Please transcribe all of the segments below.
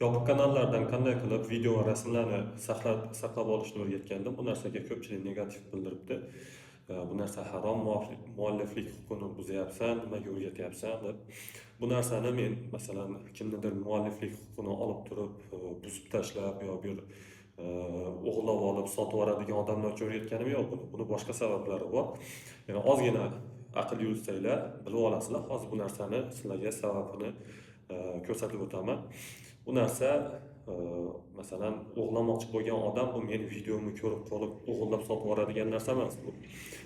Yopiq kanallardan qanday qilib video va rasmlarni saqlab olishni o'rgatgandim. Bu narsaga ko'pchilik negativ bildiribdi. Bu narsa harom, mualliflik huquqini buzyapsan, nimaga o'rgatyapsan deb. Bu narsani men masalan kimnidir mualliflik huquqini olib turib buzib tashlab yo bir o'g'irlab olib sotib yuboradigan odamlar uchun o'rgatganim yo'q buni. Buni boshqa sabablari bor. Ya'ni ozgina aql yursanglar bilib olasizlar. Hozir bu narsani sizlarga sababini ko'rsatib o'taman. Bu narsa masalan o'g'lamoqchi bo'lgan odam bu meni videomni ko'rib qolib o'g'irlab sotib yuboradigan narsa emas bu.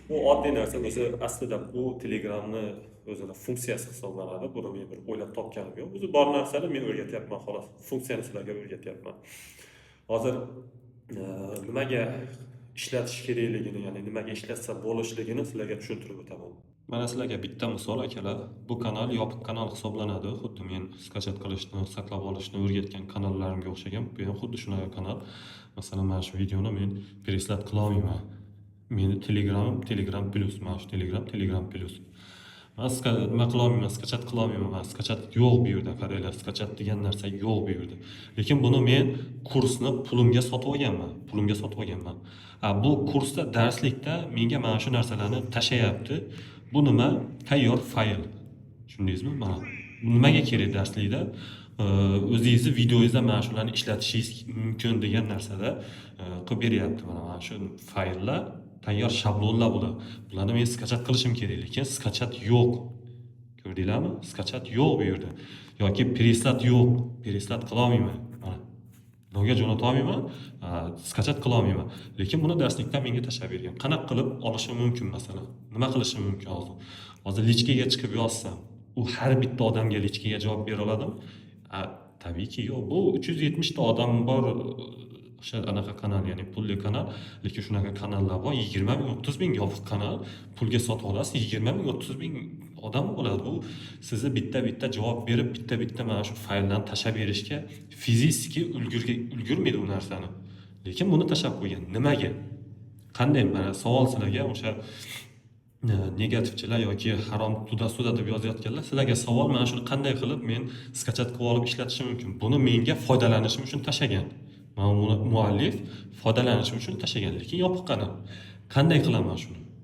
Bu oddiy narsa. O'zi aslida bu Telegramni o'zini funksiyasi hisoblanadi. Buni men bir o'ylab topganim yo'q. O'zi bor narsani men o'rgatyapman xolos. Funksiyani sizlarga o'rgatyapman. Hozir nimaga ishlatish kerakligini, ya'ni nimaga ishlatsa bo'lishligini sizlarga tushuntirib o'taman. Mana sizlarga bitta misol akalar. Bu kanal yopiq kanal hisoblanadi. Xuddi men skachat qilishni, saqlab olishni o'rgatgan kanallarimga o'xshagan. Bu ham xuddi shunaqa kanal. Masalan, mana shu videoni men preslat qila olmayman. Meni Telegram Plus, mana shu Telegram Plus. Men nima qila olmayman, skachat qila olmayman. Skachat yo'q bu yerda, qaranglar, skachat degan narsa yo'q bu yerda. Lekin buni men kursni pulimga sotib olganman. Bu kursda darslikda menga mana shu narsalarni tashlayapti. Bu nima? Tayyor fayl. Tushundingizmi? Mana nimaga kerak darslikda? O'zingizni videoyingizda mana shularni ishlatishingiz mumkin degan narsada qilib beryapti. Mana shu fayllar, tayyor shablonlar bular. Bularni men skachat qilishim kerak, lekin skachat yo'q. Ko'rdinglarmi? Skachat yo'q bu yerda. Yoki preslat yo'q. Preslat qila olmayman. Mana nega jo'nata olmayman? Skachat qila olmayman. Lekin buni darslikdan menga tashlab bergan. Qanaqa qilib olishim mumkin masalan? Nima qilishim mumkin hozir? Hozir lichkaga chiqib yozsam, u har bitta odamga lichkaga javob bera oladimi? Tabiiyki yo'q. Bu 370 ta odam bor. O'sha anaqa kanal, ya'ni pulli kanal, lekin shunaqa kanallar bor. 20 ming, 30 ming yopiq kanal pulga sotib olasiz. 20 ming, 30 ming odam bo'ladi. Bu sizni bitta javob berib, bitta mana shu fayldan tashlab berishga fiziki ulgurmaydi bu narsani. Lekin buni tashlab qo'ygan. Nimaga? Qanday? Mana savol sizlarga o'sha negativchilar yoki harom suda deb yozayotganlar, sizlarga savol, mana shuni qanday qilib men skachat qilib olib ishlatishim mumkin? Buni menga foydalanishim uchun tashlagan. Mana muallif foydalanishim uchun tashlagan, lekin yopiq kanal. Qanday qilaman shuni?